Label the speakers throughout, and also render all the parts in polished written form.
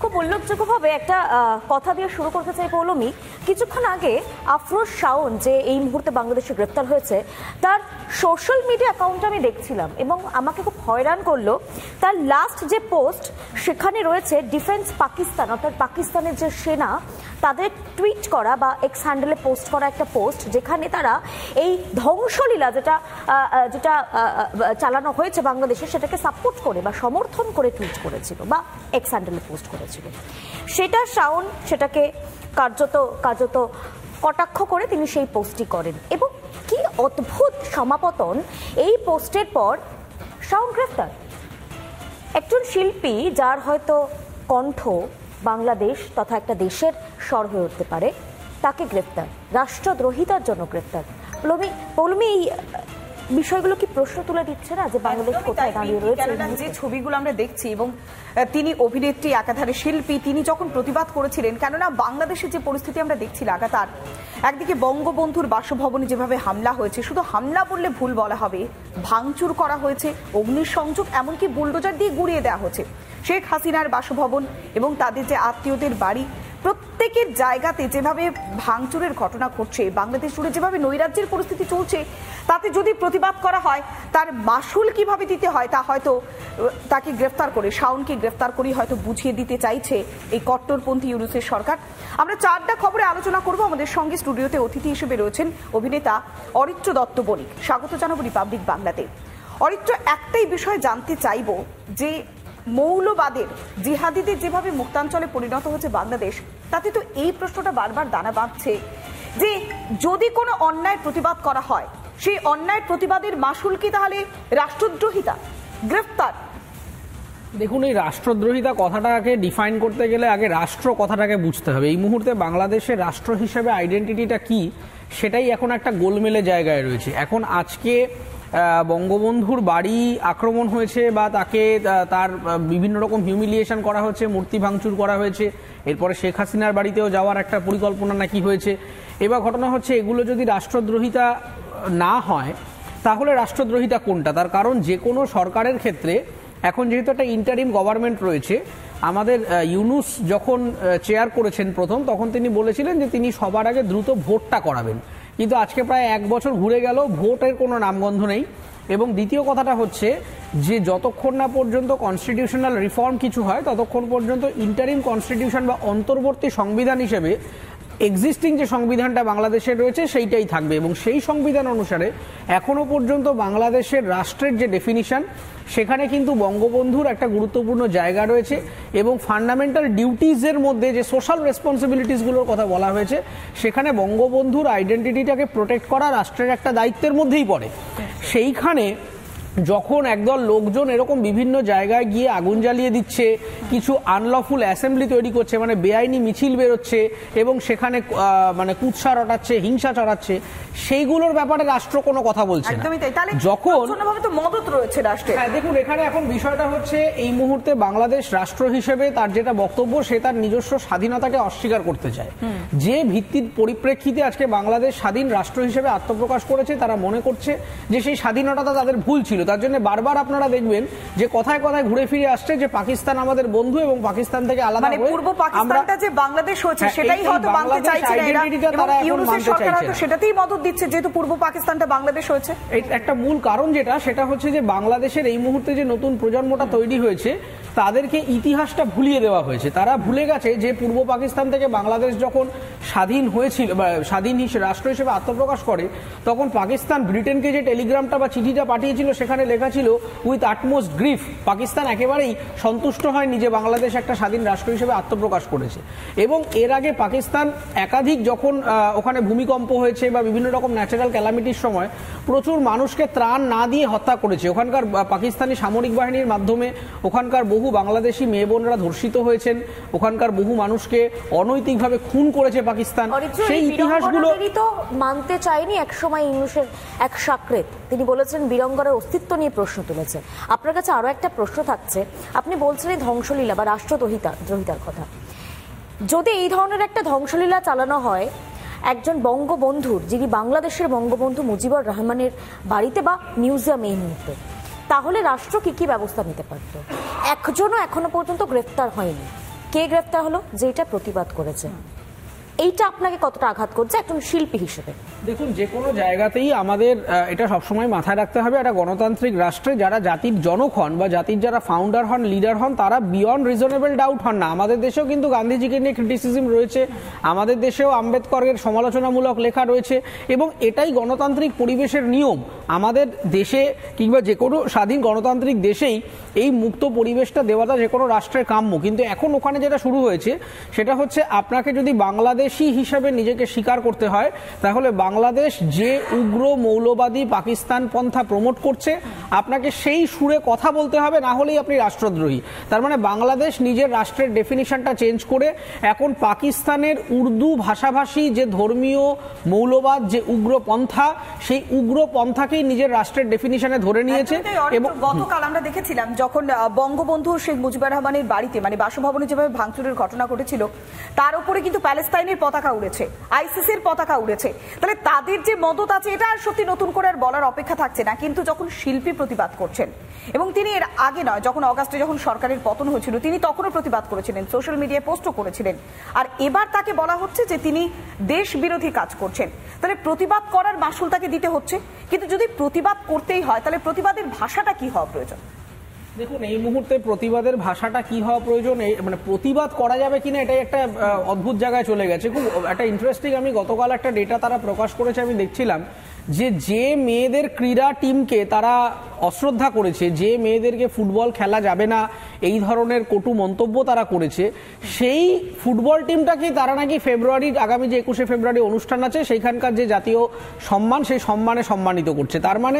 Speaker 1: খুব উল্লেখযোগ্যভাবে একটা কথা দিয়ে শুরু করতে চাই পৌলমী। কিছুক্ষণ আগে আফরোজ শাওন যে এই মুহূর্তে বাংলাদেশে গ্রেপ্তার হয়েছে, তার সোশ্যাল মিডিয়া অ্যাকাউন্ট আমি দেখছিলাম এবং আমাকে খুব হয়রান করলো। তার লাস্ট যে পোস্ট সেখানে রয়েছে ডিফেন্স পাকিস্তান, অর্থাৎ পাকিস্তানের যে সেনা তাদের টুইট করা বা এক্স হ্যান্ডেলে পোস্ট করা একটা পোস্ট, যেখানে তারা এই ধ্বংসলীলা যেটা চালানো হয়েছে বাংলাদেশে সেটাকে সাপোর্ট করে বা সমর্থন করে টুইট করেছিল বা এক্স হ্যান্ডেলে পোস্ট করেছিল। সেটা শাওন সেটাকে কার্যত কটাক্ষ করে তিনি সেই পোস্টটি করেন এবং কি অদ্ভুত সমাপতন! এই পোস্টের পর শাওন গ্রেফতার। একজন শিল্পী যার হয়তো কণ্ঠ বাংলাদেশ তথা একটা দেশের স্বর হয়ে উঠতে পারে, তাকে গ্রেফতার, রাষ্ট্রদ্রোহিতার জন্য গ্রেফতার। পৌলমী, এই বিষয়গুলো কি প্রশ্ন তুলে দিচ্ছে না যে বাংলাদেশ কোথায় দাঁড়িয়ে রয়েছে?
Speaker 2: যে ছবিগুলো আমরা দেখছি এবং তিনি অভিনেত্রী, একাধারে শিল্পী, তিনি যখন প্রতিবাদ করেছিলেন, কেননা বাংলাদেশের যে পরিস্থিতি আমরা দেখছি লাগাতার, একদিকে বঙ্গবন্ধুর বাসভবনে যেভাবে হামলা হয়েছে, শুধু হামলা বললে ভুল বলা হবে, ভাঙচুর করা হয়েছে, অগ্নিসংযোগ, এমনকি বুলডোজার দিয়ে গুড়িয়ে দেওয়া হচ্ছে শেখ হাসিনার বাসভবন এবং তাদের যে আত্মীয়দের বাড়ি, প্রত্যেকের জায়গাতে যেভাবে ভাঙচুরের ঘটনা ঘটছে, বাংলাদেশ জুড়ে যেভাবে নৈরাজ্যের পরিস্থিতি চলছে, তাতে যদি প্রতিবাদ করা হয় তার মাসুল কিভাবে দিতে হয় তা হয়তো তাকে গ্রেফতার করে, শাওনকে গ্রেফতার করে হয়তো বুঝিয়ে দিতে চাইছে এই কট্টরপন্থী ইউনূসের সরকার। আমরা চারটা খবরে আলোচনা করব। আমাদের সঙ্গে স্টুডিওতে অতিথি হিসেবে রয়েছেন অভিনেতা অরিত্র দত্ত বণিক। স্বাগত জানাবো রিপাবলিক বাংলাতে। অরিত্র, একটাই বিষয় জানতে চাইব যে মৌলবাদের, জিহাদিদের যেভাবে মুক্তাঞ্চলে পরিণত হচ্ছে বাংলাদেশ, তাতে তো এই প্রশ্নটা বারবার দানা বাঁধছে যে যদি কোনো অন্যায় প্রতিবাদ করা হয়, সেই অন্যায় প্রতিবাদের মাসুল কি তাহলে রাষ্ট্রদ্রোহিতা, গ্রেফতার?
Speaker 3: দেখুন, এই রাষ্ট্রদ্রোহিতা কথাটাকে ডিফাইন করতে গেলে আগে রাষ্ট্র কথাটাকে বুঝতে হবে। এই মুহূর্তে বাংলাদেশের রাষ্ট্র হিসেবে আইডেন্টিটিটা কি, সেটাই এখন একটা গোলমেলে জায়গায় রয়েছে। এখন আজকে বঙ্গবন্ধুর বাড়ি আক্রমণ হয়েছে বা তাকে তার বিভিন্ন রকম হিউমিলিয়েশন করা হয়েছে, মূর্তি ভাঙচুর করা হয়েছে, এরপরে শেখ হাসিনার বাড়িতেও যাওয়ার একটা পরিকল্পনা নাকি হয়েছে। এবার ঘটনা হচ্ছে, এগুলো যদি রাষ্ট্রদ্রোহিতা না হয় তাহলে রাষ্ট্রদ্রোহিতা কোনটা? তার কারণ যে কোনো সরকারের ক্ষেত্রে এখন যেহেতু একটা ইন্টারিম গভর্নমেন্ট রয়েছে, আমাদের ইউনূস যখন চেয়ার করেছেন প্রথম, তখন তিনি বলেছিলেন যে তিনি সবার আগে দ্রুত ভোটটা করাবেন, কিন্তু আজকে প্রায় 1 বছর ঘুরে গেল, ভোটের কোনো নামগন্ধ নেই। এবং দ্বিতীয় কথাটা হচ্ছে যে যতক্ষণ না পর্যন্ত কনস্টিটিউশনাল রিফর্ম কিছু হয়, ততক্ষণ পর্যন্ত ইন্টারিম কনস্টিটিউশন বা অন্তর্বর্তী সংবিধান হিসেবে এক্সিস্টিং যে সংবিধানটা বাংলাদেশের রয়েছে সেইটাই থাকবে। এবং সেই সংবিধান অনুসারে এখনো পর্যন্ত বাংলাদেশের রাষ্ট্রের যে ডেফিনিশন, সেখানে কিন্তু বঙ্গবন্ধুর একটা গুরুত্বপূর্ণ জায়গা রয়েছে এবং ফান্ডামেন্টাল ডিউটিজের মধ্যে যে সোশ্যাল রেসপন্সিবিলিটিসগুলোর কথা বলা হয়েছে, সেখানে বঙ্গবন্ধুর আইডেন্টিটিটাকে প্রোটেক্ট করা রাষ্ট্রের একটা দায়িত্বের মধ্যেই পড়ে। সেইখানে যখন একদল লোকজন এরকম বিভিন্ন জায়গায় গিয়ে আগুন জ্বালিয়ে দিচ্ছে, কিছু আনলফুল অ্যাসেম্বলি তৈরি করছে, মানে বেআইনি মিছিল বেরোচ্ছে এবং সেখানে মানে কুৎসা রটাচ্ছে, হিংসা চড়াচ্ছে, সেইগুলোর ব্যাপারে রাষ্ট্র কোনো কথা বলছে না। যখন
Speaker 2: মদত রয়েছে রাষ্ট্রে,
Speaker 3: হ্যাঁ, দেখুন এখানে এখন বিষয়টা হচ্ছে, এই মুহূর্তে বাংলাদেশ রাষ্ট্র হিসেবে তার যেটা বক্তব্য, সে তার নিজস্ব স্বাধীনতাকে অস্বীকার করতে চায়। যে ভিত্তির পরিপ্রেক্ষিতে আজকে বাংলাদেশ স্বাধীন রাষ্ট্র হিসেবে আত্মপ্রকাশ করেছে, তারা মনে করছে যে সেই স্বাধীনতা তাদের ভুল ছিল। তার জন্য বারবার আপনারা দেখবেন যে কথায় কথায় ঘুরে ফিরে আসছে যে পাকিস্তান আমাদের বন্ধু এবং পাকিস্তান থেকে আলাদা,
Speaker 2: মানে পূর্ব পাকিস্তানটা যে বাংলাদেশ হয়েছে সেটাই হয়তো মানতে চাইছে না এরা, এবং ইউনূসের সরকার হয়তো সেটাতেই মদত দিচ্ছে যেহেতু পূর্ব পাকিস্তানটা বাংলাদেশ হয়েছে।
Speaker 3: একটা মূল কারণ সেটা হচ্ছে যে বাংলাদেশের এই মুহূর্তে যে নতুন প্রজন্মটা তৈরি হয়েছে, তাদেরকে ইতিহাসটা ভুলিয়ে দেওয়া হয়েছে। তারা ভুলে গেছে যে পূর্ব পাকিস্তান থেকে বাংলাদেশ যখন স্বাধীন হয়েছিল বা স্বাধীন রাষ্ট্র হিসেবে আত্মপ্রকাশ করে, তখন পাকিস্তান ব্রিটেনকে যে টেলিগ্রামটা বা চিঠিটা পাঠিয়েছিল, সেখানে লেখা ছিল উইথ আটমোস্ট গ্রিফ। পাকিস্তান একেবারেই সন্তুষ্ট হয়নি যে বাংলাদেশ একটা স্বাধীন রাষ্ট্র হিসেবে আত্মপ্রকাশ করেছে। এবং এর আগে পাকিস্তান একাধিক যখন ওখানে ভূমিকম্প হয়েছে বা বিভিন্ন রকম ন্যাচারাল ক্যালামিটির সময় প্রচুর মানুষকে ত্রাণ না দিয়ে হত্যা করেছে। ওখানকার পাকিস্তানি সামরিক বাহিনীর মাধ্যমে ওখানকার বহু বাংলাদেশি মেয়ে বোনরা ধর্ষিত হয়েছেন, ওখানকার বহু মানুষকে অনৈতিকভাবে খুন করেছে পাকিস্তান। সেই ইতিহাসগুলো
Speaker 1: তো মানতে চায়নি একসময় ইউনূসের এক সাকরেত। তিনি বলেছেন বীরঙ্গনার অস্তিত্ব নিয়ে প্রশ্ন তুলেছে। আপনার কাছে আরো একটা প্রশ্ন থাকছে, আপনি বলছিলেন ধ্বংসলীলা বা রাষ্ট্রদ্রোহিতার কথা। যদি এই ধরনের একটা ধ্বংসলীলা চালানো হয় একজন বঙ্গবন্ধুর, যিনি বাংলাদেশের বঙ্গবন্ধু মুজিবুর রহমানের বাড়িতে বা মিউজিয়ামে এই মুহূর্তে, তাহলে রাষ্ট্র কি কি ব্যবস্থা নিতে পারত? একজনও এখনো পর্যন্ত গ্রেফতার হয়নি। কে গ্রেফতার হলো? যেটা প্রতিবাদ করেছে। এইটা আপনাকে কতটা আঘাত করছে একজন শিল্পী হিসেবে?
Speaker 3: দেখুন, যে কোনো জায়গাতেই আমাদের এটা সবসময় মাথায় রাখতে হবে, একটা গণতান্ত্রিক রাষ্ট্রে যারা জাতির জনক হন বা জাতির যারা ফাউন্ডার হন, লিডার হন, তারা বিয়ন্ড রিজনেবল ডাউট হন না। আমাদের দেশেও কিন্তু গান্ধীজিকে নিয়ে ক্রিটিসিজম রয়েছে, আমাদের দেশেও আম্বেদকরের সমালোচনামূলক লেখা রয়েছে, এবং এটাই গণতান্ত্রিক পরিবেশের নিয়ম। আমাদের দেশে কিংবা যে কোনো স্বাধীন গণতান্ত্রিক দেশেই এই মুক্ত পরিবেশটা দেওয়াটা যে কোনো রাষ্ট্রের কাম্য। কিন্তু এখন ওখানে যেটা শুরু হয়েছে সেটা হচ্ছে, আপনাকে যদি বাংলাদেশি হিসাবে নিজেকে স্বীকার করতে হয়, তাহলে বাংলাদেশ যে উগ্র মৌলবাদী পাকিস্তান পন্থা প্রমোট করছে, আপনাকে সেই সুরে কথা বলতে হবে, না হলেই আপনি রাষ্ট্রদ্রোহী। তার মানে বাংলাদেশ নিজের রাষ্ট্রের ডেফিনিশনটা চেঞ্জ করে এখন পাকিস্তানের উর্দু ভাষাভাষী যে ধর্মীয় মৌলবাদ, যে উগ্র পন্থা, সেই উগ্র পন্থাকেই নিজের রাষ্ট্রের ডেফিনিশনে ধরে নিয়েছে।
Speaker 2: এবং গতকাল আমরা দেখেছিলাম যখন বঙ্গবন্ধু শেখ মুজিবুর রহমানের বাড়িতে মানে বাসভবনে যেভাবে ভাঙচুরের ঘটনা ঘটেছিল, তার উপরে কিন্তু প্যালেস্তাইনের পতাকা উড়েছে, আইসিসির পতাকা উড়েছে। তাহলে তাদের যে মদত আছে এটা আর সত্যি নতুন করে আর বলার অপেক্ষা থাকছে না। কিন্তু যখন শিল্পী প্রতিবাদ করছেন, এবং তিনি এর আগে নয়, যখন অগাস্টে যখন সরকারের পতন হয়েছিল তিনি তখনও প্রতিবাদ করেছিলেন, সোশ্যাল মিডিয়ায় পোস্টও করেছিলেন, আর এবার তাকে বলা হচ্ছে যে তিনি দেশ বিরোধী কাজ করছেন। তাহলে প্রতিবাদ করার মাসুল তাকে দিতে হচ্ছে। কিন্তু যদি প্রতিবাদ করতেই হয়, তাহলে প্রতিবাদের ভাষাটা কি হওয়া প্রয়োজন?
Speaker 3: দেখুন, এই মুহূর্তে প্রতিবাদের ভাষাটা কি হওয়া প্রয়োজন, মানে প্রতিবাদ করা যাবে কিনা, এটাই একটা অদ্ভুত জায়গায় চলে গেছে। খুব একটা ইন্টারেস্টিং, আমি গতকাল একটা ডেটা তারা প্রকাশ করেছে, আমি দেখছিলাম যে মেয়েদের ক্রীড়া টিমকে তারা অশ্রদ্ধা করেছে, যে মেয়েদেরকে ফুটবল খেলা যাবে না এই ধরনের কটু মন্তব্য তারা করেছে, সেই ফুটবল টিমটাকে তারা নাকি ফেব্রুয়ারির আগামী যে 21শে ফেব্রুয়ারি অনুষ্ঠান আছে সেইখানকার যে জাতীয় সম্মান, সেই সম্মানে সম্মানিত করছে। তার মানে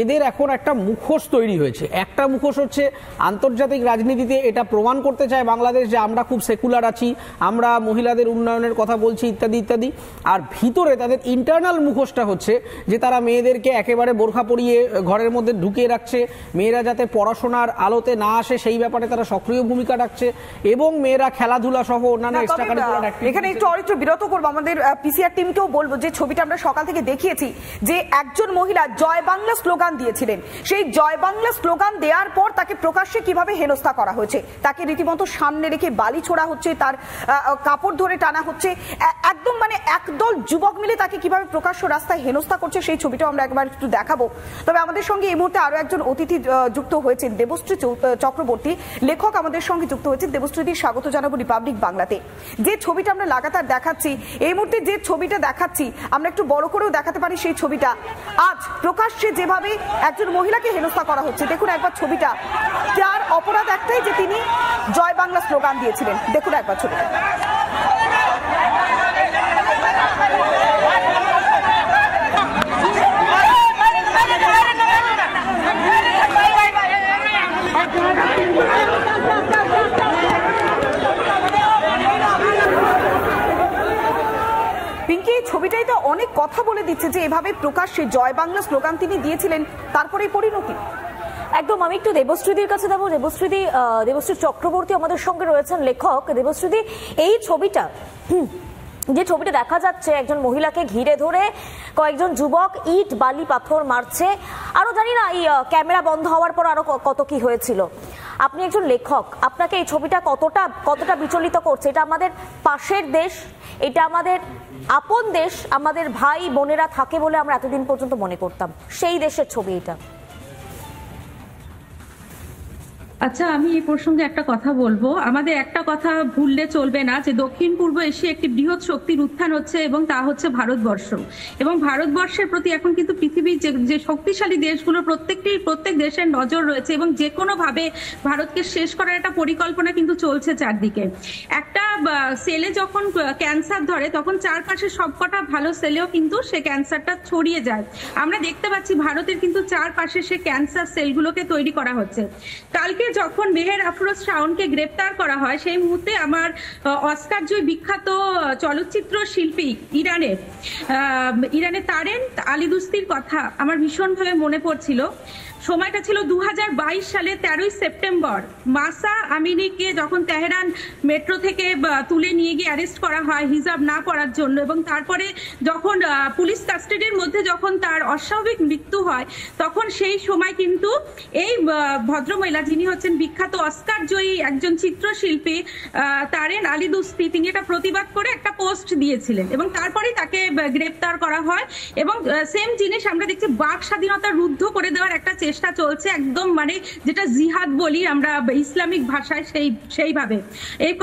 Speaker 3: এদের এখন একটা মুখোশ তৈরি হয়েছে। একটা মুখোশ হচ্ছে আন্তর্জাতিক রাজনীতিতে এটা প্রমাণ করতে চায় বাংলাদেশ যে আমরা খুব সেকুলার আছি, আমরা মহিলাদের উন্নয়নের কথা বলছি, ইত্যাদি ইত্যাদি। আর ভিতরে তাদের ইন্টারনাল মুখোশটা হচ্ছে যে তারা মেয়েদেরকে একেবারে বোরখা পরিয়ে ঘরের মধ্যে ঢুকিয়ে রাখছে, মেয়েরা যাতে পড়াশোনার আলোতে না আসে সেই ব্যাপারে তারা সক্রিয় ভূমিকা রাখছে, এবং মেয়েরা খেলাধুলা সহ অন্যান্য এক্সট্রা কারিকুলার অ্যাক্টিভিটি।
Speaker 2: এখানে একটু বিরত করবো, আমাদের পিসিআর টিমকেও বলবো যে ছবিটা আমরা সকাল থেকে দেখিয়েছি যে একজন মহিলা জয় বাংলা স্লোগান দিয়েছিলেন, সেই জয় বাংলা স্লোগান দেওয়ার পর তাকে প্রকাশ্যে কিভাবে হেনস্থা করা হয়েছে, তাকে রীতিমতো সামনে রেখে বালি ছোড়া হচ্ছে, তার কাপড় ধরে টানা হচ্ছে, একদম মানে একদল যুবক মিলে তাকে কিভাবে প্রকাশ্য রাস্তায় হেনস্থা করছে, সেই ছবিটাও আমরা একবার একটু দেখাবো। তবে আমাদের সঙ্গে এই মুহূর্তে আরো একজন অতিথি যুক্ত হয়েছেন, দেবশ্রী চক্রবর্তী, লেখক আমাদের সঙ্গে যুক্ত হয়েছে। দেবশ্রীদির স্বাগত জানাবো রিপাবলিক বাংলাতে। যে ছবিটা আমরা লাগাতার দেখাচ্ছি এই মুহূর্তে, যে ছবিটা দেখাচ্ছি আমরা একটু বড় করেও দেখাতে পারি, সেই ছবিটা আজ প্রকাশ্যে যেভাবে একজন মহিলাকে হেনস্থা করা হচ্ছে, দেখুন একবার ছবিটা। তার অপরাধ একটাই যে তিনি জয় বাংলা স্লোগান দিয়েছিলেন। দেখুন একবার ছবিটা। পিঙ্কি, ছবিটাই তো অনেক কথা বলে দিচ্ছে যে এভাবে প্রকাশ্যে জয় বাংলা স্লোগান তিনি দিয়েছিলেন, তারপরে পরিণতি।
Speaker 1: একদম। আমি একটু দেবশ্রীদির কাছে যাবো। দেবশ্রী চক্রবর্তী আমাদের সঙ্গে রয়েছেন, লেখক। দেবশ্রীদি, এই ছবিটা, যে ছবিটা দেখা যাচ্ছে, একজন মহিলাকে ঘিরে ধরে কয়েকজন যুবক ইট বালি পাথর মারছে, আরো জানি না এই ক্যামেরা বন্ধ হওয়ার পর আরো কত কি হয়েছিল। আপনি একজন লেখক, আপনাকে এই ছবিটা কতটা বিচলিত করছে? এটা আমাদের পাশের দেশ, এটা আমাদের আপন দেশ, আমাদের ভাই বোনেরা থাকে বলে আমরা এতদিন পর্যন্ত মনে করতাম, সেই দেশের ছবি এটা।
Speaker 4: আচ্ছা, আমি এই প্রসঙ্গে একটা কথা বলবো। আমাদের একটা কথা ভুললে চলবে না যে দক্ষিণ পূর্ব এশিয়া একটি বৃহৎ শক্তির উত্থান হচ্ছে, এবং তা হচ্ছে ভারতবর্ষ। এবং ভারতবর্ষের প্রতি এখন কিন্তু পৃথিবীর যে শক্তিশালী দেশগুলো প্রত্যেক দেশের নজর রয়েছে, এবং যে কোনো ভাবে ভারতকে শেষ করার একটা পরিকল্পনা কিন্তু চলছে চারদিকে। একটা সেলে যখন ক্যান্সার ধরে তখন চারপাশে সবকটা ভালো সেলেও কিন্তু সে ক্যান্সারটা ছড়িয়ে যায়। আমরা দেখতে পাচ্ছি ভারতের কিন্তু চারপাশে সে ক্যান্সার সেলগুলোকে তৈরি করা হচ্ছে। কালকে যখন মেহের আফরোজ শাওনকে গ্রেপ্তার করা হয়, সেই মুহূর্তে আমার অস্কার জয়ী বিখ্যাত চলচ্চিত্র শিল্পী ইরানের তারেন আলী দুস্তির কথা আমার ভীষণভাবে মনে পড়ছিল। সময়টা ছিল 2022 সালে 13ই সেপ্টেম্বর। মাসা আমিনিকে যখন তেহরান মেট্রো থেকে তুলে নিয়ে গিয়ে অ্যারেস্ট করা হয় হিজাব না পরার জন্য, এবং তারপরে যখন পুলিশ কাস্টাডির মধ্যে যখন তার অস্বাভাবিক মৃত্যু হয়, তখন সেই সময় কিন্তু এই ভদ্রমহিলা, যিনি হচ্ছেন বিখ্যাত অস্কার জয়ী একজন চিত্রশিল্পী তারেন আলী দুস্তি, তিনি এটা প্রতিবাদ করে একটা পোস্ট দিয়েছিলেন এবং তারপরেই তাকে গ্রেপ্তার করা হয়। এবং সেম জিনিস আমরা দেখছি, বাক স্বাধীনতা রুদ্ধ করে দেওয়ার একটা চেষ্টা চলছে, একদম মানে যেটা জিহাদ বলি আমরা ইসলামিক ভাষায়, সেইভাবে এই